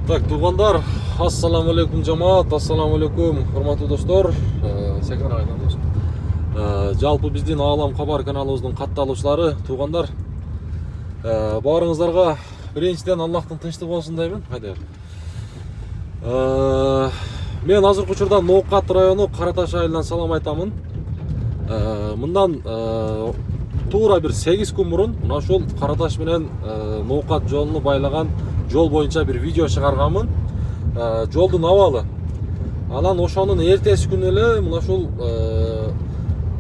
Так, туғандар, ассаламу алейкум жамаат, ассаламу алейкум, урматтуу достор. Секен айынан достор. Жалпы биздин Аалам Кабар каналыбыздын катталуучулары, туғандар, баарыңыздарга биринчиден Аллахтын тынчтыгы болсун деймин. Хайдер. Мен азыркы учурда Ноокат району Караташ айылынан салам айтамын. Мындан туура бир 8 күн мурун мына ушул Караташ менен Ноокат жолуну байлаган жол боюнча бир видео чыгарганмын. Жолдун абалы. Анан ошонун эртеси күнү эле мына ушул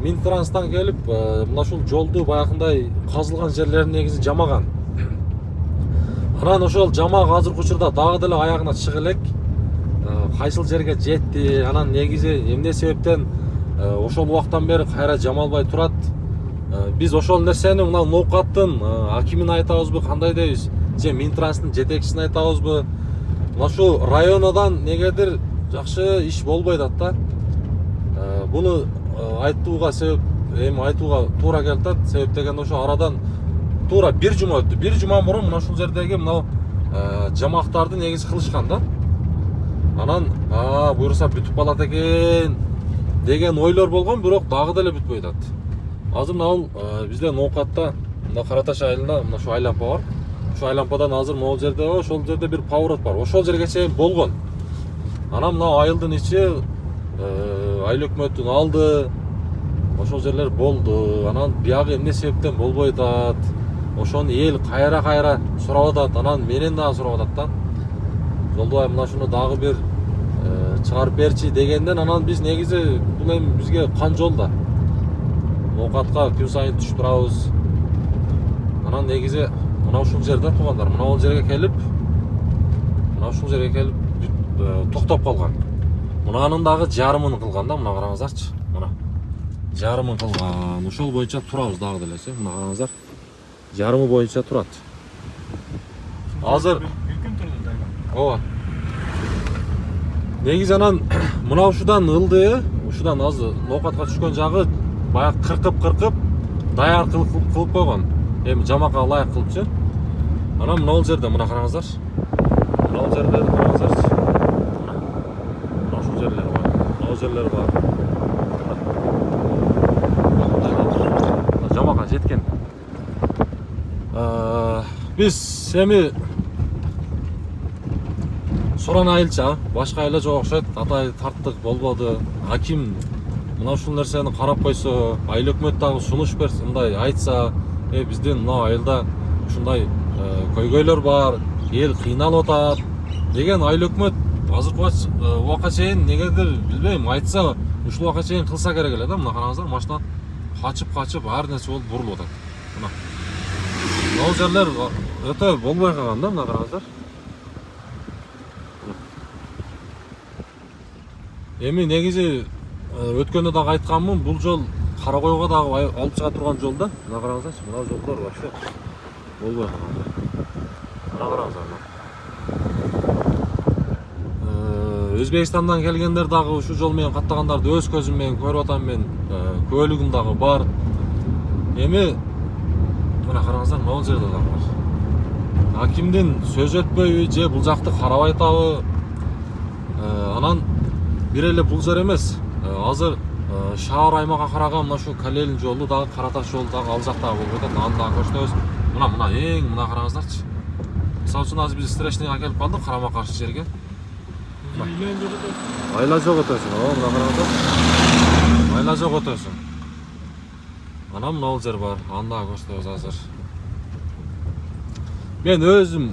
Минтранстан келип, мына ушул жолду баягындай казылган жерлерин негизи жамаган. Анан ошол жамак азыркы учурда дагы деле аягына чыга элек. Кайсыл жерге жетти, анан негизи эмне себептен ошол убактан бери кайра жамалбай турат. Биз ошол нерсени мына Ноокаттын акимин айтабызбы, кандай дейбиз? Же Минтранстын жетекчисин айтабызбы? Мына ушул районодан негедир жакшы иш болбойт атта. Буну айтууга себеп, айтууга туура келип атат. Себеп деген ошо арадан туура бир жума өттү. Бир жума мурун мына ушул жердеги мына жамактарды негизи кылышкан да. Анан буюрса бүтүп калат экен деген ойлор болгон, бирок дагы деле бүтпөй атат. Азыр мына бизде Ноокатта мына Караташ айылында мына ушул айланпа бар. Ошол айланпадан азыр могул жерде ошол жерде бир поворот бар. Ошол жерге чейин болгон. Анан мына айылдын ичи айыл өкмөттүн алды. Ошол жерлер болду. Анан биягы эмне себептен болбой атат? Ошону эл кайра сурап атат. Анан менен дагы сурап атат да. Жолдубай мына шуну дагы бир чыгарып берчи дегенден анан биз негизи бул эми бизге кан жол да. Ноокатка күн сайын түшүп турабыз. Анан негизи мына ушул жерде туугандар, мына ушул жерге келип, токтоп калган. Мунанын дагы жарымын кылган да, мына караңыздарчы. Мына жарымын кылган. Ошол боюнча турабыз дагы делесе. Мына караңыздар. Жарымы боюнча турат. Азыр бир күн турду да. Ооба. Негизи анан мына ушудан ылды, ушудан азыр Ноокатка түшкөн жагы баягы кыркып даяр кылып койгон. Эми жамакка ылайык кылыпчы. Анан мына жерде мына караңыздар. Мына жерде караңыздарчы. Мына ушул жерлер бар. Мына жерлер бар. Жамакка жеткен. Биз эми Соран айылча, башка айылда жок окшойт. Атай тарттык болбоду. Аким мына ушул нерсени карап койсо, айыл өкмөт дагы сунуш берсе, мындай айтса, биздин мына айылда ушундай көйгөйлөр бар, эл кыйналып атат деген айыл өкмөт азыркы убакка чейин негедир билбейм, айтса ушул убакка чейин кылса керек эле да. Мына караңыздар, машина качып ар нерсе болуп бурулуп атат. Мына бул жерлер өтө болбой калган да, мына караңыздар. Эми негизи өткөндө дагы айтканмын, бул жол Каракойго дагы алып чыга турган жол да. Мына караңыздарчы, мына жолдор вообще болбой калган. Мына караңыздар. Өзбекстандан келгендер дагы ушул жол менен каттагандарды өз көзүм менен көрүп атам мен, күбөлүгүм дагы бар. Эми мына караңыздар, могул жерде дагы бар. Акимдин сөз өтпөйбү же бул жакты карабай атабы? Анан бир эле бул жер эмес. Азыр шаар аймакка караган мына ушул Калелин жолу дагы, Караташ жолу дагы ал жакта болуп атат. Аны дагы көрсөтөбүз. Мына эң мына караңыздарчы. Мисалы үчүн азыр биз встречныйга келип калдык, карама каршы жерге. Айла жок өтөсүң. Мына караңыздар. Айла жок өтөсүң. Анан мына бул жер бар. Аны дагы көрсөтөбүз азыр. Мен өзүм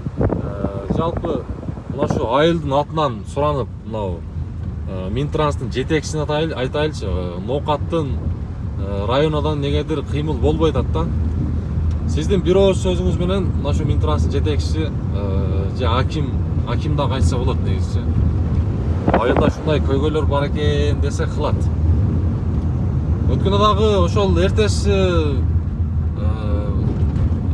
жалпы мына ушул айылдын атынан суранып, мына Минтранстын жетекчисине айтайлычы, Ноокаттын районодан негедир кыймыл болбой атат да. Сиздин бир ооз сөзүңүз менен мына ушул Минтранстын жетекчиси же аким дагы айтса болот негизи. Айылда ушундай көйгөйлөр бар экен десе кылат. Өткөндө дагы ошол эртеси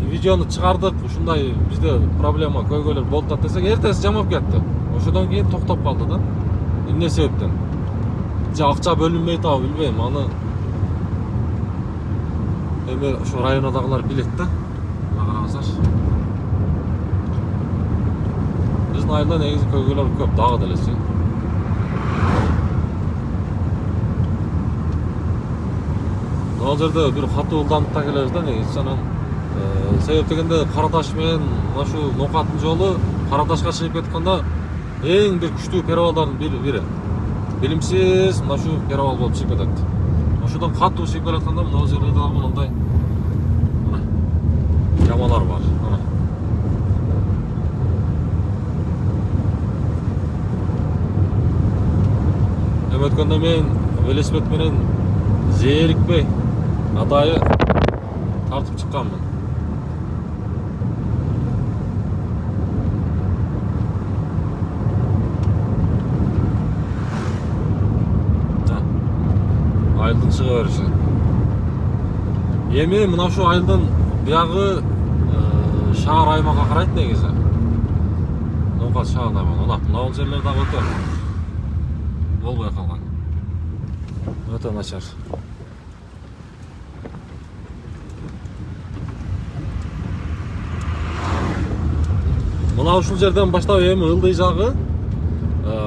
видеону чыгардык, ушундай бизде проблема көйгөйлөр болуп атат десек, эртеси жамап кетти. Ошодон кийин токтоп калды да. Эмне себептен? Же акча бөлүнбөй атабы билбейм, аны эми ошо райондагылар билет да. Мына караңыздар. Кыштын айында негизи көйгөйлөр көп, дагы делечи. Ал жерде бир катуу ылдамдыкта келебиз да негизи. Анан себеп дегенде Кара Таш менен мына ушул Ноокаттын жолу Кара Ташка чыгып кетканда эң бир күчтүү перевалдардын бири. Билимсиз мына ушу перевал болуп чыгып кетет. Ошодон катуу чыгып келатканда мына жерде дагы мындай ямалар бар. Эми өткөндө мен велосипед менен зээрикпей адайы тартып чыкканмын. Айылдын чыга бериши. Эми мына ушу айылдын биягы шаар аймакка карайт негизи. Ноокат шаар аймагы. Мына жерлер дагы өтө болбой калган. Өтө начар. Мына ушул жерден баштап эми ылдый жагы.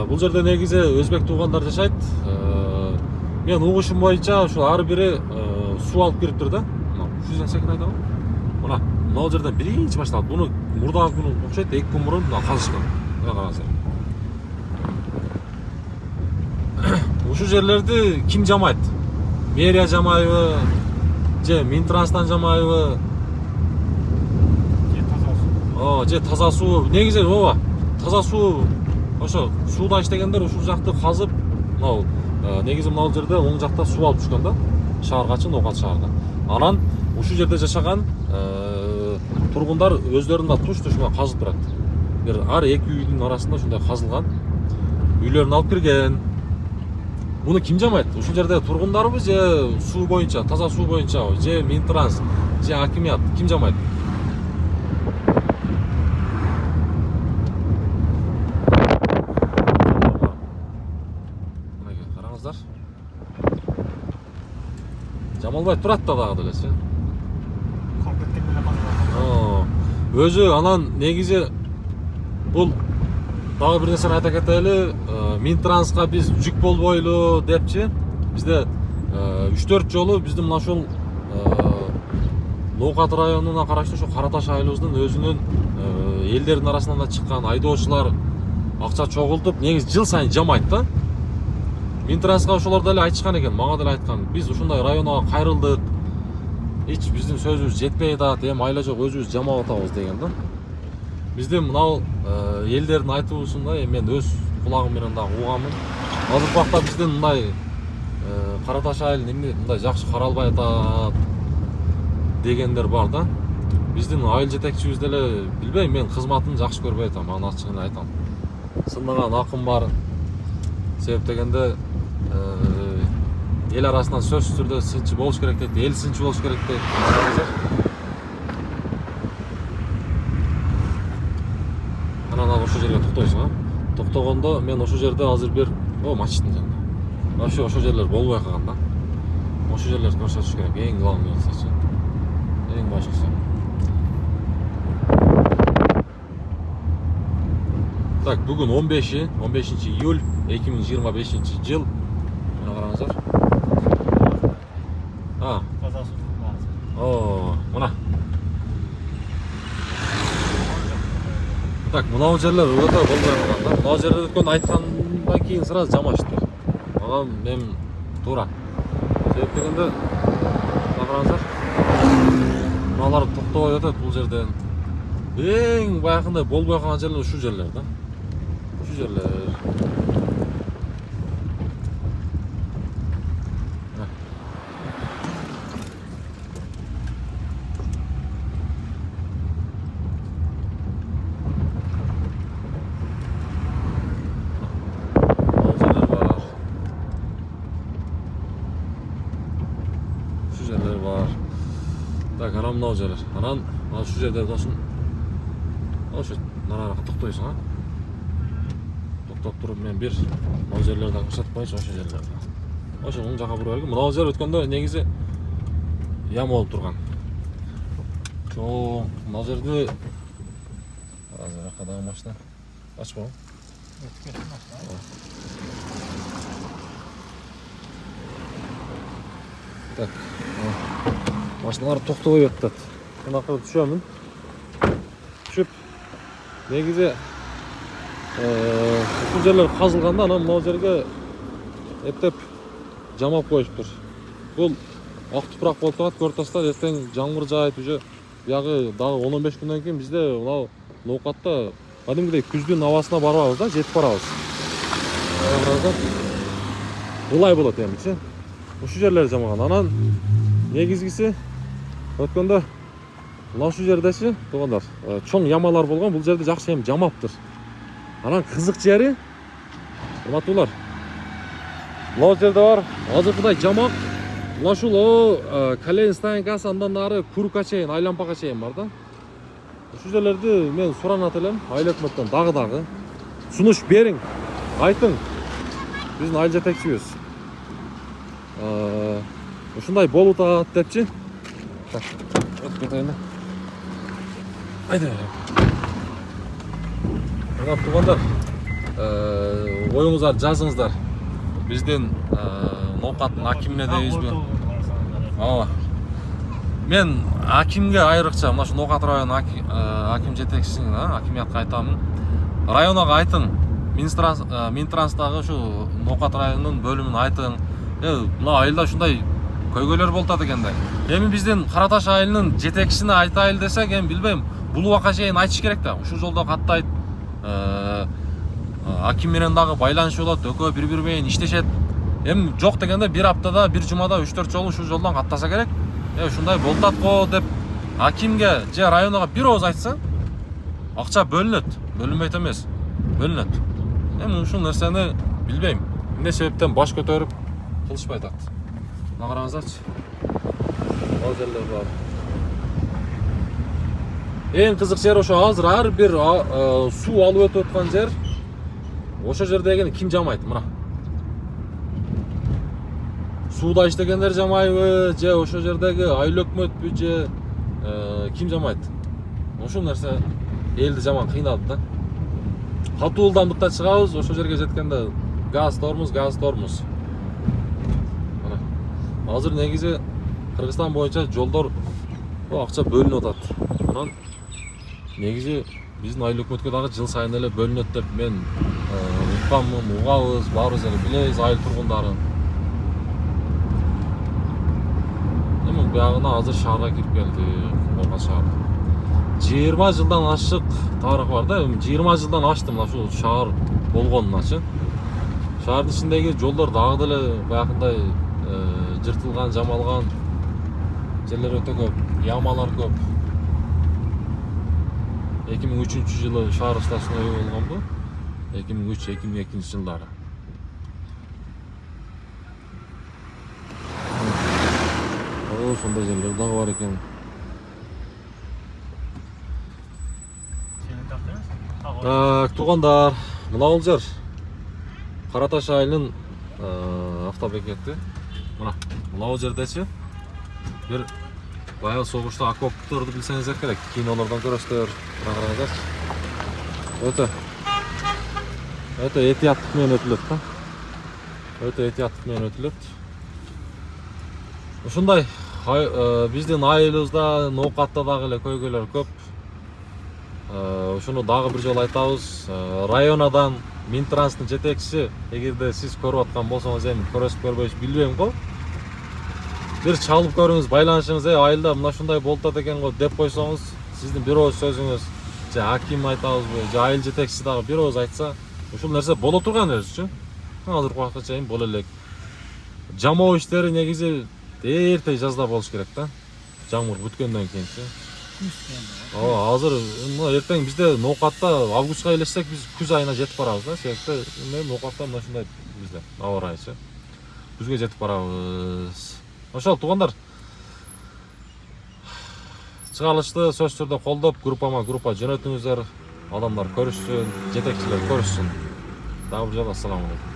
Бул жерде негизи өзбек туугандар жашайт. Мен угушум боюнча ушул ар бири суу алып кириптир да. Мына ушудан секин айдабы. Мына жерден биринчи башталат. Буну мурдагы күнү окшойт, 2 күн мурун казышкан. Мына караңыздар. Ушул жерлерди ким жамайт? Мэрия жамайбы? Же Минтранстан жамайбы? Же таза суу. Негизи ооба. Таза суу. Ошо сууда иштегендер ушул жакты казып, мына негизи мына жерде оң жакта суу алып түшкөн да. Шаарга чыгып, Ноокат шаарына. Анан ушул жерде жашаган тургундар өздөрүнүн туш-туш казып турат. Бир ар 2 үйдүн арасында ушундай казылган. Үйлөрүн алып кирген. Буну ким жамайт? Ушул жерде тургундарбы же суу боюнча, таза суу боюнча, же Минтранс, же акимият ким жамайт? Караңыздар. Жамалбай турат да дагы делечи. Конкреттик менен казылган. Өзү анан негизи бул дагы бир нерсени айта кетели. Минтранска биз жүк болбойлу депчи. Бизде 3-4 жолу биздин мына ушул Ноокат районуна караштуу ошо Кара Таш айылыбыздын өзүнүн элдердин арасынан да чыккан айдоочулар акча чогултуп, негизи жыл сайын жамайт да. Минтранска ошолор деле айтышкан экен, мага деле айткан. Биз ушундай районго кайрылдык. Эч биздин сөзүбүз жетпей атат, эми айла жок өзүбүз жамап атабыз деген да. Биздин мына элдердин айтуусунда мен өз кулагым менен дагы уганмын. Азыр убакта биздин мындай Кара Таш айылын эмне мындай жакшы каралбай атат дегендер бар да. Биздин айыл жетекчибиз деле билбейм, мен кызматын жакшы көрбөй атам, аны ачык эле айтам. Сындаган акым бар. Себеп дегенде эл арасынан сөзсүз түрдө сынчы болуш керек дейт, эл сынчы болуш керек дейт. Анан ошол жерге токтойсуң, токтогондо мен ошол жерде азыр бир мачиттин жанында. Ошол жерлер болбой калган да. Ошол жерлерди көрсөтүш керек, эң главный нерсечи. Эң башкысы. Так, бүгүн 15 июль 2025 жыл. Мына караңыздар. Таза суу. Мына. Так, мына жерлер өтө болбой калган да. Мына жерде өткөн айткандан кийин сразу жамашты. Ага мен туура. Себеп дегенде мына караңыздар. Мыналар токтобой өтөт бул жерден. Эң баягындай болбой калган жерлер ушул жерлер да. Ушул жерлер. Так, анан мына жерлер. Анан ушул жерде досун ошо нарага токтойсуң, токтоп туруп мен бир мына жерлерди көрсөтүп коюнчу, ошол жерлерди. Ошо оң жака бура бергин. Мына жер өткөндө негизи яма болуп турган. Чоң мына жерде азыр акадагы машина Açma. Так. Машиналар тоқтабай жатады. Мына жаққа түсемін. Түсіп, негізі бұл жерлер қазылғанда ана мынау жерге ептеп жамап қойып тұр. Бұл ақ топырақ болып тұрады, көріп тастар, ертең жаңбыр жауып уже бұяғы дағы 10-15 күннен кейін бізде мынау ноқатта кәдімгідей күздің ауасына барабыз да, жетіп барабыз. Бұлай болады емінші. Ұшы жерлер жамаған. Анан негізгісі өткенде мынау жердеші туғандар чоң ямалар болған, бұл жерде жақсы ем жамаптыр. Анан қызық жері ұрматулар. Мынау жерде бар, азырқыдай жамақ. Мына шул Калейн станциясы андан ары Курка чейин, Айлампаға чейин бар да. Ушу жерлерди мен суранат элем, айыл өкмөттөн дагы. Сунуш бериң, айтың. Биздин айыл жетекчибиз. Ушундай болуп атат депчи. Так, өтүп кетейин. Айда. Мына тугандар, оюңуздар, жазыңыздар. Биздин ноқаттын акимине дейбизби? Мен акимге айрыкча, мына шу Ноқат району аким жетекчисине, акимиятка айтамын. Районага айтың, Минтранстагы шу Ноқат районунун бөлүмүн айтың. Мына айылда ушундай көйгөйлөр болуп атат экен да. Эми биздин Караташ айылынын жетекчисине айтайлы десек, эми билбейм, бул убакка чейин айтыш керек да. Ушул жолдо каттайт. Аким менен дагы байланыш болот, экөө бири-бири менен иштешет. Эми жок дегенде бир аптада, бир жумада 3-4 жолу ушул жолдон каттаса керек. Ушундай болуп атко деп акимге же районага бир ооз айтса, акча бөлүнөт. Бөлүнбөйт эмес, бөлүнөт. Эми ушул нерсени билбейм. Эмне себептен баш көтөрүп кылышпай атат. Мына караңыздарчы. Ал жерлер бар. Эң кызык жер ошо азыр ар бир суу алып өтүп аткан жер. Ошо жердегини ким жамайт, мына. Сууда иштегендер жамайбы, же ошо жердеги айыл өкмөтпү, же ким жамайт? Ошол нерсе элди жаман кыйнады да. Катуу ылдамдыкта чыгабыз, ошо жерге жеткенде газ тормуз. Мына. Азыр негизи Кыргызстан боюнча жолдор акча бөлүнүп атат. Анан негизи биздин айыл өкмөткө дагы жыл сайын эле бөлүнөт деп мен укканмын, угабыз, баарыбыз эле билебиз айыл тургундары. Эми буягына азыр шаарга кирип келдик, Орган шаарына. 20 жылдан ашык тарыхы бар да, 20 жылдан ашты мына ушул шаар болгонуначы. Шаардын ичиндеги жолдор дагы деле баягындай жыртылган, жамалган жерлер өтө көп, ямалар көп. 2003 жылы шаар станциясына үй болгон бу. 2003-2002 жылдары. Сондай жерлер дагы бар экен. Так, тугандар, мына жер Караташ айылынын автобекети. Мына жердечи бир баягы согушта окопторду билсеңиздер керек. Кинолордон көрөсүздөр. Караңыздарчы. Өтө этияттык менен өтүлөт да. Өтө этияттык менен өтүлөт. Ушундай биздин айылыбызда, Ноқатта дагы эле көйгөйлөр көп. Ушуну дагы бир жолу айтабыз. Районадан Минтранстын жетекчиси, эгерде сиз көрүп аткан болсоңуз, эми көрөсүз көрбөйсүз билбейм го. Бир чалып көрүңүз, байланышыңыз, айылда мына ушундай болуп атат экен го деп койсоңуз, сиздин бир ооз сөзүңүз, же аким айтабызбы, же айыл жетекчиси дагы бир ооз айтса, ушул нерсе боло турган өзүчү. Азыркы убакытка чейин боло элек. Жамоо иштери негизи эрте жазда болуш керек да. Жамгыр бүткөндөн кийинчи. Азыр эртең бизде Ноқатта августка элестек биз күз айына жетип барабыз да. Себепти мен Ноқатта мына ушундай бизде аба ырайчы. Күзгө жетип барабыз. Ошол тугандар. Чыгарылышты сөзсүз түрдө колдоп, группа жөнөтүңүздөр. Адамдар көрүшсүн, жетекчилер көрүшсүн. Дагы бир жолу ассаламу алейкум.